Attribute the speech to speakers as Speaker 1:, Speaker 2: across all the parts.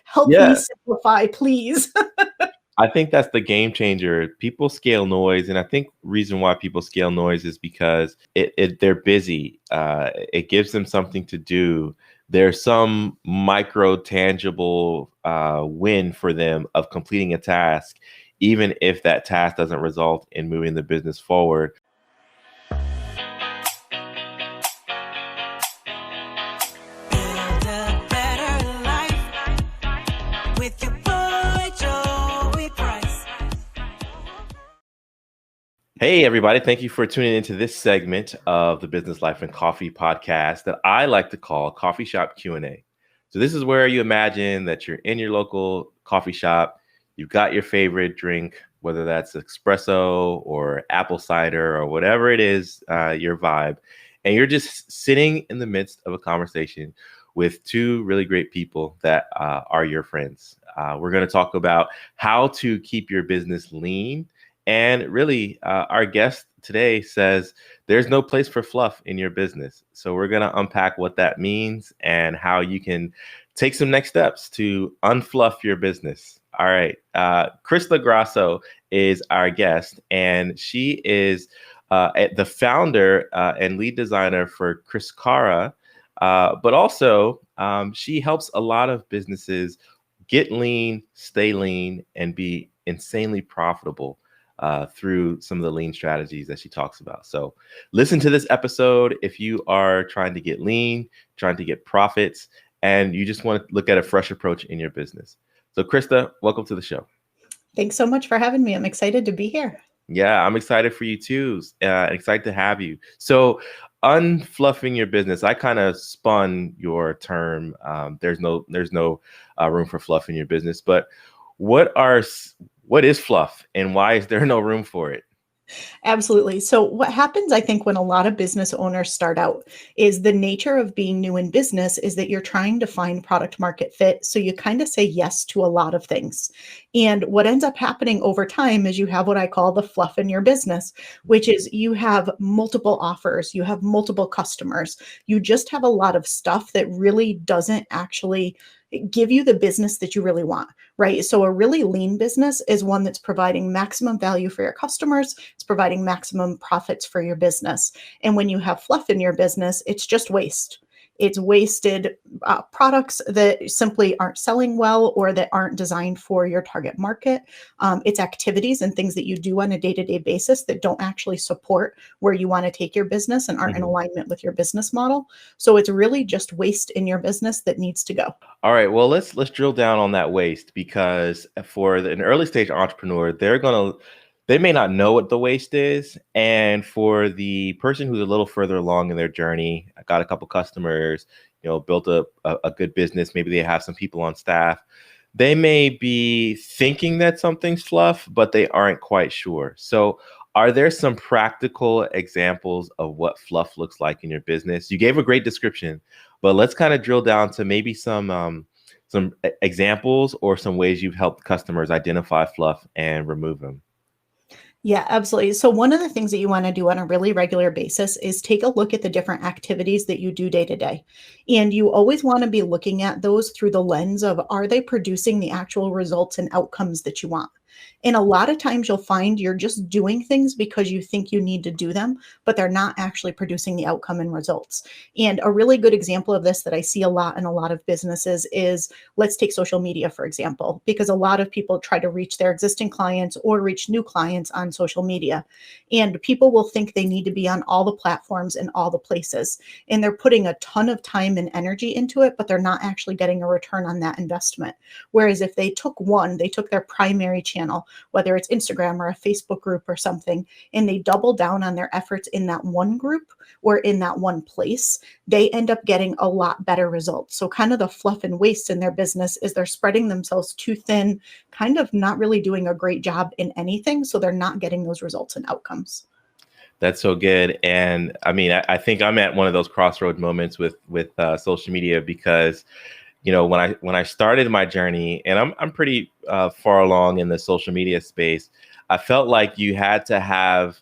Speaker 1: Help me
Speaker 2: Yeah,
Speaker 1: simplify, please.
Speaker 2: I think that's the game changer. People scale noise, and I think reason why people scale noise is because they're busy. It gives them something to do. There's some micro tangible win for them of completing a task, even if that task doesn't result in moving the business forward. Hey, everybody. Thank you for tuning into this segment of the Business Life and Coffee podcast that I like to call Coffee Shop Q&A. So this is where you imagine that you're in your local coffee shop. You've got your favorite drink, whether that's espresso or apple cider or whatever it is, your vibe. And you're just sitting in the midst of a conversation with two really great people that are your friends. We're going to talk about how to keep your business lean. And really, our guest today says there's no place for fluff in your business. So we're going to unpack what that means and how you can take some next steps to unfluff your business. All right. Crista Grasso is our guest, and she is the founder and lead designer for Cristas, but also she helps a lot of businesses get lean, stay lean, and be insanely profitable through some of the lean strategies that she talks about. So listen to this episode if you are trying to get lean, trying to get profits, and you just want to look at a fresh approach in your business. So Crista, welcome to the show.
Speaker 1: Thanks so much for having me. I'm excited to be here.
Speaker 2: Yeah, I'm excited for you too. Excited to have you. So unfluffing your business, I kind of spun your term. There's no room for fluff in your business, but what is fluff and why is there no room for it?
Speaker 1: Absolutely. So what happens, I think, when a lot of business owners start out is the nature of being new in business is that you're trying to find product market fit. So you kind of say yes to a lot of things. And what ends up happening over time is you have what I call the fluff in your business, which is you have multiple offers, you have multiple customers, you just have a lot of stuff that really doesn't actually give you the business that you really want, right? So a really lean business is one that's providing maximum value for your customers. It's providing maximum profits for your business. And when you have fluff in your business, it's just waste. It's wasted products that simply aren't selling well or that aren't designed for your target market. It's activities and things that you do on a day-to-day basis that don't actually support where you want to take your business and aren't in alignment with your business model. So it's really just waste in your business that needs to go.
Speaker 2: All right, well, let's drill down on that waste, because for an early stage entrepreneur, they may not know what the waste is. And for the person who's a little further along in their journey, I got a couple customers, built a good business. Maybe they have some people on staff. They may be thinking that something's fluff, but they aren't quite sure. So are there some practical examples of what fluff looks like in your business? You gave a great description, but let's kind of drill down to maybe some examples or some ways you've helped customers identify fluff and remove them.
Speaker 1: Yeah, absolutely. So one of the things that you want to do on a really regular basis is take a look at the different activities that you do day to day. And you always want to be looking at those through the lens of, are they producing the actual results and outcomes that you want? And a lot of times you'll find you're just doing things because you think you need to do them, but they're not actually producing the outcome and results. And a really good example of this that I see a lot in a lot of businesses is, let's take social media, for example, because a lot of people try to reach their existing clients or reach new clients on social media. And people will think they need to be on all the platforms and all the places. And they're putting a ton of time and energy into it, but they're not actually getting a return on that investment. Whereas if they took their primary channel, whether it's Instagram or a Facebook group or something, and they double down on their efforts in that one group or in that one place, they end up getting a lot better results. So kind of the fluff and waste in their business is they're spreading themselves too thin, kind of not really doing a great job in anything. So they're not getting those results and outcomes.
Speaker 2: That's so good. And I mean, I think I'm at one of those crossroad moments with social media, because when I started my journey, and I'm pretty far along in the social media space, I felt like you had to have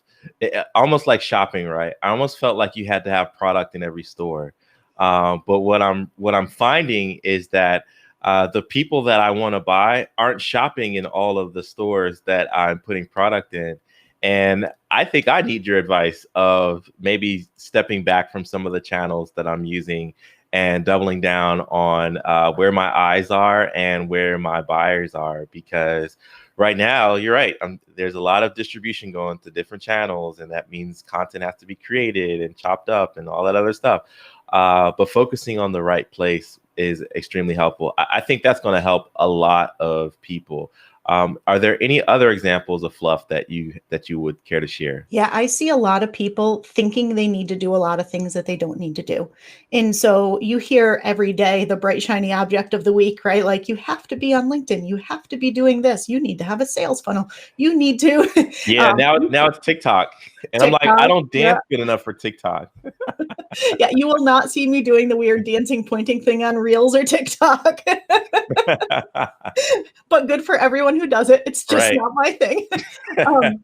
Speaker 2: almost like shopping, right? I almost felt like you had to have product in every store. But what I'm finding is that the people that I want to buy aren't shopping in all of the stores that I'm putting product in. And I think I need your advice of maybe stepping back from some of the channels that I'm using and doubling down on where my eyes are and where my buyers are. Because right now, you're right. There's a lot of distribution going to different channels, and that means content has to be created and chopped up and all that other stuff. But focusing on the right place is extremely helpful. I think that's going to help a lot of people. Are there any other examples of fluff that you would care to share?
Speaker 1: Yeah, I see a lot of people thinking they need to do a lot of things that they don't need to do. And so you hear every day the bright, shiny object of the week, right? Like, you have to be on LinkedIn. You have to be doing this. You need to have a sales funnel. You need to.
Speaker 2: Yeah, now it's TikTok. And I'm like, I
Speaker 1: TikTok.
Speaker 2: don't
Speaker 1: Yeah.
Speaker 2: dance good enough for TikTok.
Speaker 1: Yeah, you will not see me doing the weird dancing, pointing thing on Reels or TikTok. But good for everyone who does it. It's just
Speaker 2: Right.
Speaker 1: not my thing. Um,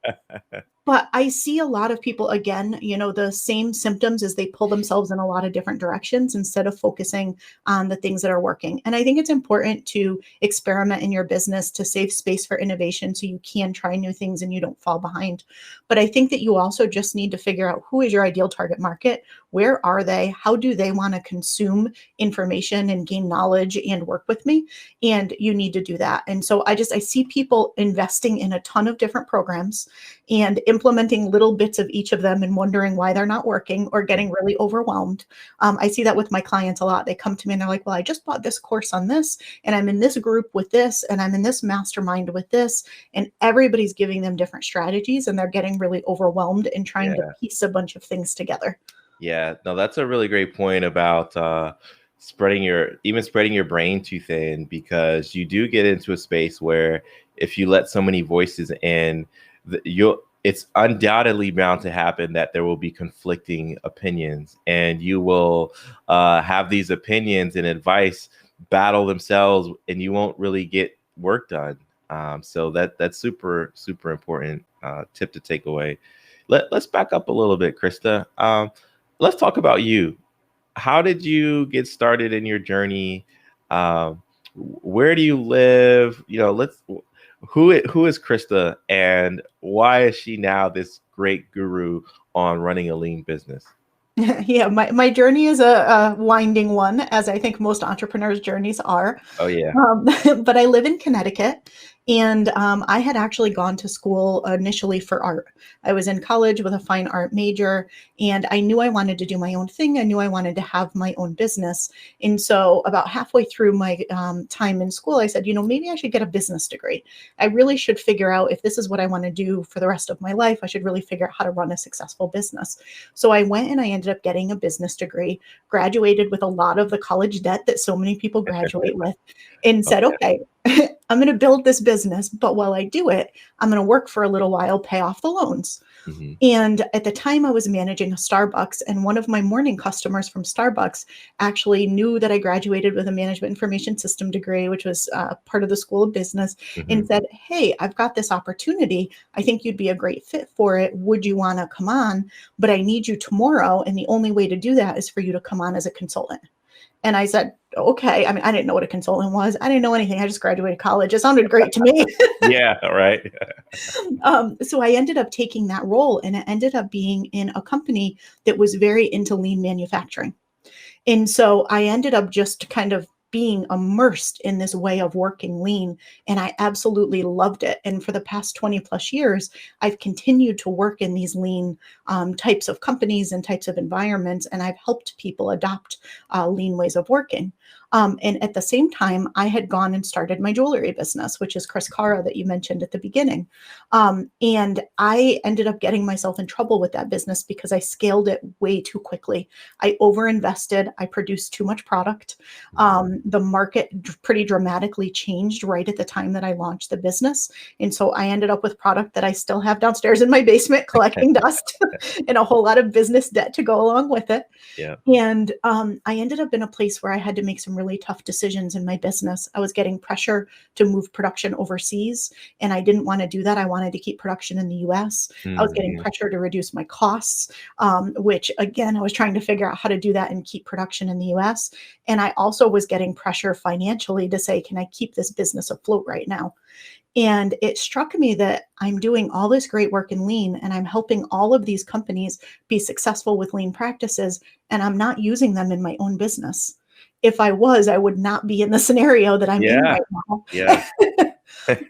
Speaker 1: But I see a lot of people, again, the same symptoms as they pull themselves in a lot of different directions instead of focusing on the things that are working. And I think it's important to experiment in your business to save space for innovation so you can try new things and you don't fall behind. But I think that you also just need to figure out who is your ideal target market. Where are they? How do they want to consume information and gain knowledge and work with me? And you need to do that. And so I see people investing in a ton of different programs and implementing little bits of each of them and wondering why they're not working or getting really overwhelmed. I see that with my clients a lot. They come to me and they're like, well, I just bought this course on this, and I'm in this group with this, and I'm in this mastermind with this, and everybody's giving them different strategies, and they're getting really overwhelmed and trying to piece a bunch of things together.
Speaker 2: Yeah, no, that's a really great point about spreading your brain too thin, because you do get into a space where if you let so many voices in, it's undoubtedly bound to happen that there will be conflicting opinions, and you will have these opinions and advice battle themselves, and you won't really get work done. So that's super, super important tip to take away. Let's back up a little bit, Crista. Let's talk about you. How did you get started in your journey? Where do you live? Who is Crista, and why is she now this great guru on running a lean business?
Speaker 1: Yeah, my journey is a winding one, as I think most entrepreneurs' journeys are.
Speaker 2: Oh, yeah.
Speaker 1: But I live in Connecticut, and I had actually gone to school initially for art. I was in college with a fine art major, and I knew I wanted to do my own thing. I knew I wanted to have my own business. And so about halfway through my time in school, I said, maybe I should get a business degree. I really should figure out if this is what I want to do for the rest of my life. I should really figure out how to run a successful business. So I went and I ended up getting a business degree, graduated with a lot of the college debt that so many people graduate with, and said, okay, I'm going to build this business, but while I do it, I'm going to work for a little while, pay off the loans.
Speaker 2: Mm-hmm.
Speaker 1: And at the time I was managing a Starbucks, and one of my morning customers from Starbucks actually knew that I graduated with a management information system degree, which was part of the School of Business,
Speaker 2: Mm-hmm.
Speaker 1: and said, hey, I've got this opportunity. I think you'd be a great fit for it. Would you want to come on? But I need you tomorrow. And the only way to do that is for you to come on as a consultant. And I said, okay. I mean, I didn't know what a consultant was. I didn't know anything. I just graduated college. It sounded great to me.
Speaker 2: Yeah, right.
Speaker 1: So I ended up taking that role, and it ended up being in a company that was very into lean manufacturing. And so I ended up just kind of being immersed in this way of working lean, and I absolutely loved it. And for the past 20 plus years, I've continued to work in these lean types of companies and types of environments, and I've helped people adopt lean ways of working. And at the same time, I had gone and started my jewelry business, which is Criscara that you mentioned at the beginning. And I ended up getting myself in trouble with that business because I scaled it way too quickly. I overinvested. I produced too much product. The market pretty dramatically changed right at the time that I launched the business. And so I ended up with product that I still have downstairs in my basement collecting dust and a whole lot of business debt to go along with it.
Speaker 2: Yeah.
Speaker 1: And I ended up in a place where I had to make some really tough decisions in my business. I was getting pressure to move production overseas, and I didn't want to do that. I wanted to keep production in the US. I was getting
Speaker 2: Mhm.
Speaker 1: pressure to reduce my costs, which again, I was trying to figure out how to do that and keep production in the US. And I also was getting pressure financially to say, can I keep this business afloat right now? And it struck me that I'm doing all this great work in lean and I'm helping all of these companies be successful with lean practices, and I'm not using them in my own business. If I was, I would not be in the scenario that I'm in
Speaker 2: Yeah.
Speaker 1: right now.
Speaker 2: Yeah.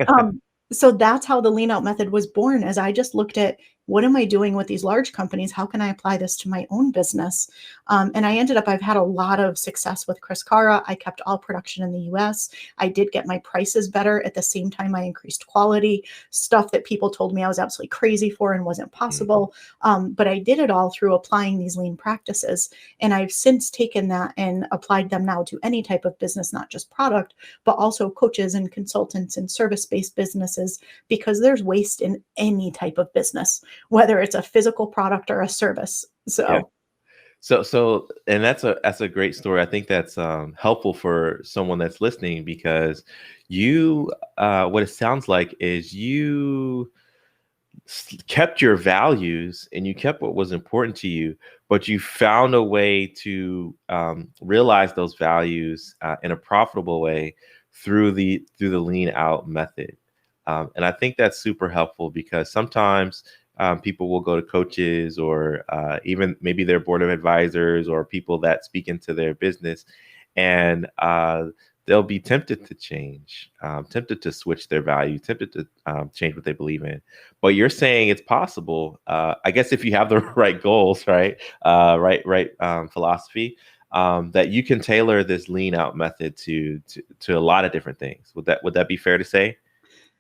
Speaker 1: Um, so that's how the lean out method was born, as I just looked at what am I doing with these large companies? How can I apply this to my own business? And I've had a lot of success with Criscara. I kept all production in the US. I did get my prices better. At the same time, I increased quality, stuff that people told me I was absolutely crazy for and wasn't
Speaker 2: Mhm.
Speaker 1: possible. But I did it all through applying these lean practices. And I've since taken that and applied them now to any type of business, not just product, but also coaches and consultants and service-based businesses, because there's waste in any type of business, whether it's a physical product or a service.
Speaker 2: Yeah.
Speaker 1: So,
Speaker 2: And that's a great story. I think that's helpful for someone that's listening because what it sounds like is you kept your values and you kept what was important to you, but you found a way to realize those values in a profitable way through the lean out method. And I think that's super helpful because sometimes people will go to coaches or even maybe their board of advisors or people that speak into their business, and they'll be tempted to change, tempted to switch their value, tempted to change what they believe in. But you're saying it's possible, I guess, if you have the right goals, right, philosophy, that you can tailor this lean out method to a lot of different things. Would that be fair to say?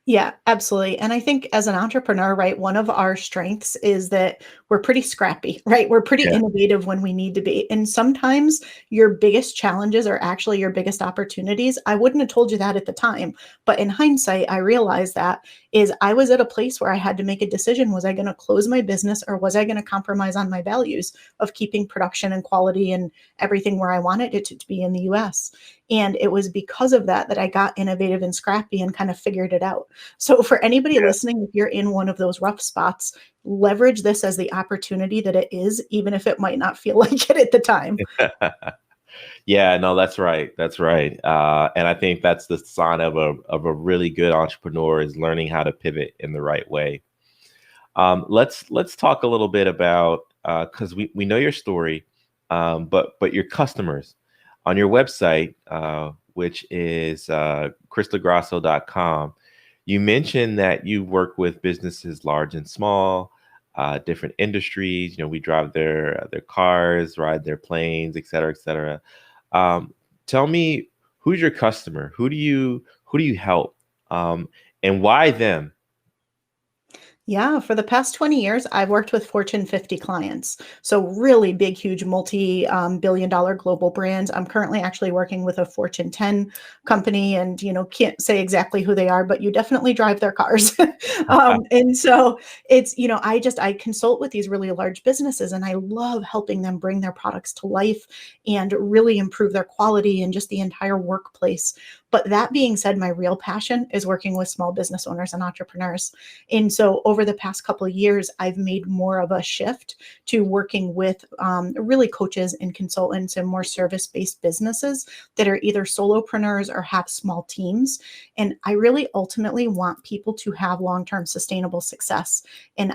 Speaker 1: yeah, absolutely. And I think as an entrepreneur, right, one of our strengths is that we're pretty scrappy, right? We're pretty
Speaker 2: Yeah.
Speaker 1: innovative when we need to be. And sometimes your biggest challenges are actually your biggest opportunities. I wouldn't have told you that at the time, but in hindsight, I realized that is I was at a place where I had to make a decision. Was I going to close my business, or was I going to compromise on my values of keeping production and quality and everything where I wanted it to be in the US? And it was because of that that I got innovative and scrappy and kind of figured it out. So, for anybody listening, if you're in one of those rough spots, leverage this as the opportunity that it is, even if it might not feel like it at the time.
Speaker 2: Yeah. Yeah, no, that's right. That's right. And I think that's the sign of a really good entrepreneur is learning how to pivot in the right way. Let's talk a little bit about because we know your story, but your customers on your website, which is cristagrasso.com. You mentioned that you work with businesses large and small, different industries. We drive their cars, ride their planes, et cetera, et cetera. Um, Tell me, who's your customer? Who do you help, um, and why them?
Speaker 1: Yeah, for the past 20 years, I've worked with Fortune 50 clients. So, really big, huge, multi billion dollar global brands. I'm currently actually working with a Fortune 10 company, and, can't say exactly who they are, but you definitely drive their cars. And so I consult with these really large businesses, and I love helping them bring their products to life and really improve their quality and just the entire workplace. But that being said, my real passion is working with small business owners and entrepreneurs. And so over the past couple of years, I've made more of a shift to working with really coaches and consultants and more service-based businesses that are either solopreneurs or have small teams. And I really ultimately want people to have long-term sustainable success. And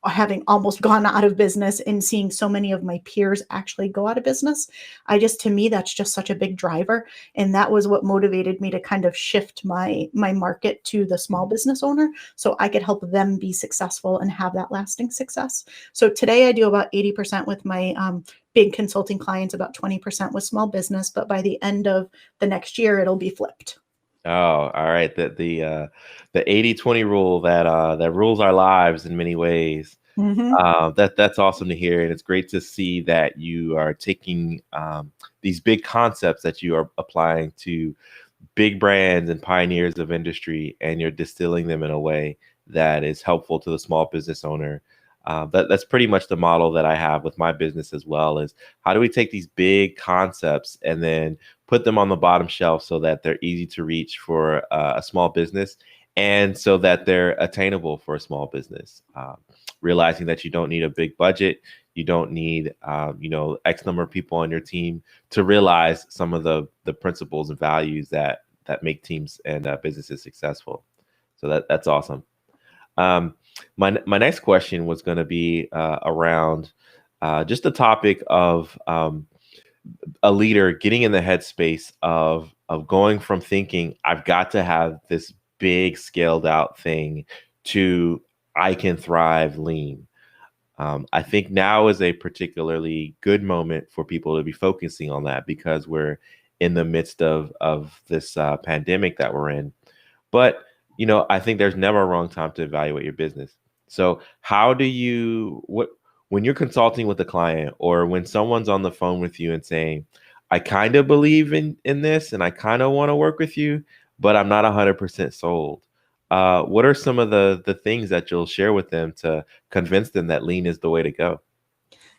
Speaker 1: having almost gone out of business and seeing so many of my peers actually go out of business, to me, that's just such a big driver. And that was what motivated me to kind of shift my market to the small business owner, so I could help them be successful and have that lasting success. So today I do about 80% with my big consulting clients, about 20% with small business, but by the end of the next year, it'll be flipped.
Speaker 2: Oh, all right. The 80/20 rule that rules our lives in many ways.
Speaker 1: Mhm.
Speaker 2: That's awesome to hear, and it's great to see that you are taking these big concepts that you are applying to big brands and pioneers of industry, and you're distilling them in a way that is helpful to the small business owner. That's pretty much the model that I have with my business as well, is how do we take these big concepts and then put them on the bottom shelf so that they're easy to reach for a small business, and so that they're attainable for a small business. Realizing that you don't need a big budget, you don't need X number of people on your team to realize some of the principles and values that make teams and businesses successful. So that's awesome. My next question was going to be around just the topic of a leader getting in the headspace of going from thinking I've got to have this big scaled out thing to I can thrive lean. I think now is a particularly good moment for people to be focusing on that, because we're in the midst of this pandemic that we're in. But I think there's never a wrong time to evaluate your business. So how do you when you're consulting with a client, or when someone's on the phone with you and saying, I kind of believe in this and I kind of want to work with you, but I'm not 100% sold. What are some of the things that you'll share with them to convince them that lean is the way to go?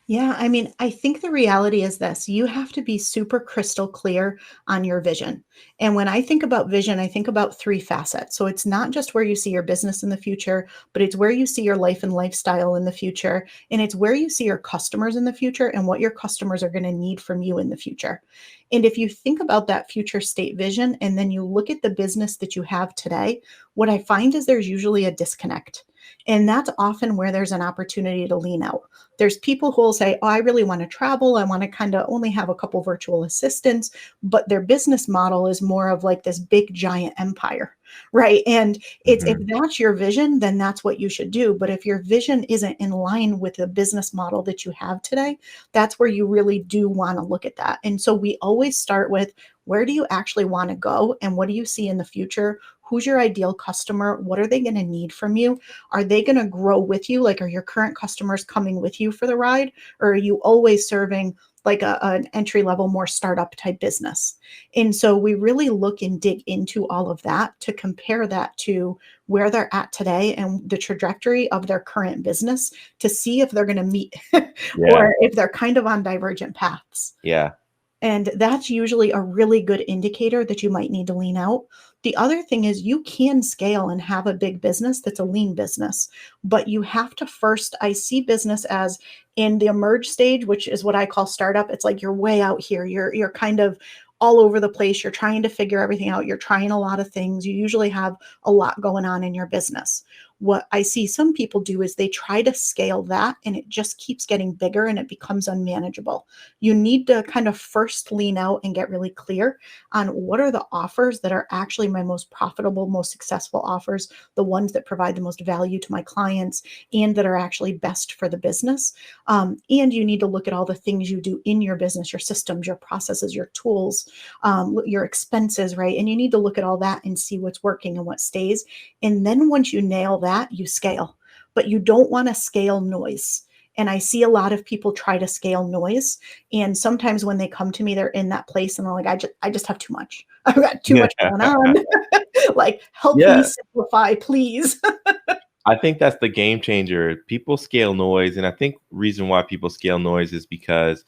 Speaker 1: Yeah, I mean, I think the reality is this: you have to be super crystal clear on your vision. And when I think about vision, I think about three facets. So it's not just where you see your business in the future, but it's where you see your life and lifestyle in the future. And it's where you see your customers in the future and what your customers are going to need from you in the future. And if you think about that future state vision and then you look at the business that you have today, what I find is there's usually a disconnect. And that's often where there's an opportunity to lean out. There's people who will say, oh, I really want to travel. I want to kind of only have a couple virtual assistants, but their business model is more of like this big giant empire, right? And it's if
Speaker 2: Mhm.
Speaker 1: that's your vision, then that's what you should do. But if your vision isn't in line with the business model that you have today, that's where you really do want to look at that. And so we always start with, where do you actually want to go? And what do you see in the future? Who's your ideal customer? What are they going to need from you? Are they going to grow with you? Like, are your current customers coming with you for the ride? Or are you always serving like an entry level, more startup type business? And so we really look and dig into all of that to compare that to where they're at today and the trajectory of their current business to see if they're going to meet
Speaker 2: Yeah.
Speaker 1: or if they're kind of on divergent paths.
Speaker 2: Yeah.
Speaker 1: And that's usually a really good indicator that you might need to lean out. The other thing is, you can scale and have a big business that's a lean business, but you have to first, I see business as in the emerge stage, which is what I call startup. It's like you're way out here. You're kind of all over the place. You're trying to figure everything out. You're trying a lot of things. You usually have a lot going on in your business. What I see some people do is they try to scale that and it just keeps getting bigger and it becomes unmanageable. You need to kind of first lean out and get really clear on what are the offers that are actually my most profitable, most successful offers, the ones that provide the most value to my clients and that are actually best for the business. And you need to look at all the things you do in your business, your systems, your processes, your tools, your expenses, right? And you need to look at all that and see what's working and what stays. And then once you nail that, you scale. But you don't want to scale noise. And I see a lot of people try to scale noise. And sometimes when they come to me, they're in that place and they're like, I just have too much. I've got too
Speaker 2: Yeah.
Speaker 1: much going on. Like, help me
Speaker 2: Yeah.
Speaker 1: simplify, please.
Speaker 2: I think that's the game changer. People scale noise, and I think reason why people scale noise is because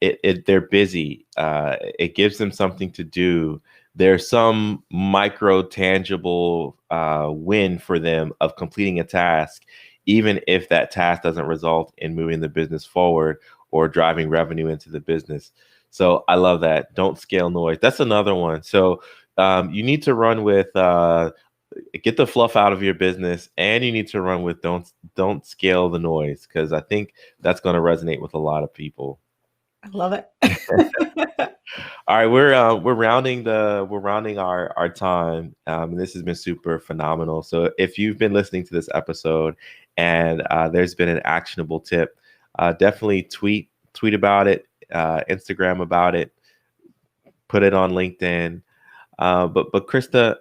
Speaker 2: they're busy. It gives them something to do. There's some micro tangible win for them of completing a task, even if that task doesn't result in moving the business forward or driving revenue into the business. So I love that. Don't scale noise. That's another one. So you need to run with get the fluff out of your business, and you need to run with don't scale the noise, because I think that's going to resonate with a lot of people.
Speaker 1: I love it.
Speaker 2: All right, we're rounding our time. And this has been super phenomenal. So if you've been listening to this episode and there's been an actionable tip, definitely tweet about it, Instagram about it, put it on LinkedIn. But Krista,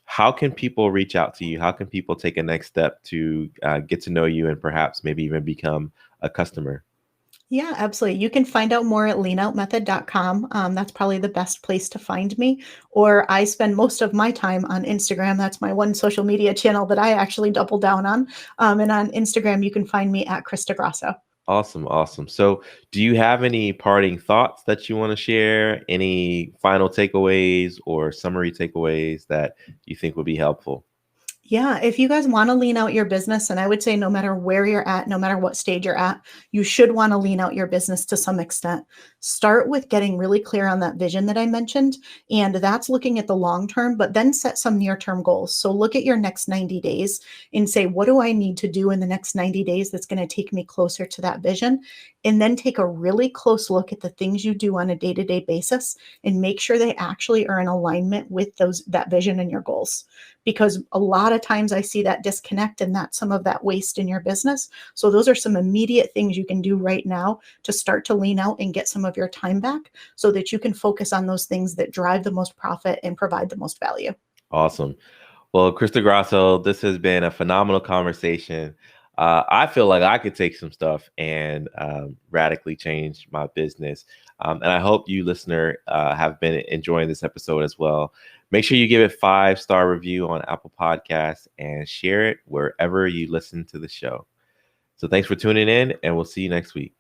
Speaker 2: how can people reach out to you? How can people take a next step to get to know you and perhaps maybe even become a customer?
Speaker 1: Yeah, absolutely. You can find out more at leanoutmethod.com. That's probably the best place to find me. Or I spend most of my time on Instagram. That's my one social media channel that I actually double down on. And on Instagram, you can find me at Crista Grasso.
Speaker 2: Awesome, awesome. So, do you have any parting thoughts that you want to share? Any final takeaways or summary takeaways that you think would be helpful?
Speaker 1: Yeah, if you guys want to lean out your business, and I would say no matter where you're at, no matter what stage you're at, you should want to lean out your business to some extent. Start with getting really clear on that vision that I mentioned, and that's looking at the long term, but then set some near term goals. So look at your next 90 days and say, what do I need to do in the next 90 days that's going to take me closer to that vision? And then take a really close look at the things you do on a day to day basis and make sure they actually are in alignment with that vision and your goals, because a lot of times I see that disconnect and that's some of that waste in your business. So those are some immediate things you can do right now to start to lean out and get some of your time back so that you can focus on those things that drive the most profit and provide the most value.
Speaker 2: Awesome. Well, Crista Grasso, this has been a phenomenal conversation. I feel like I could take some stuff and radically change my business. And I hope you, listener, have been enjoying this episode as well. Make sure you give it 5-star review on Apple Podcasts and share it wherever you listen to the show. So thanks for tuning in, and we'll see you next week.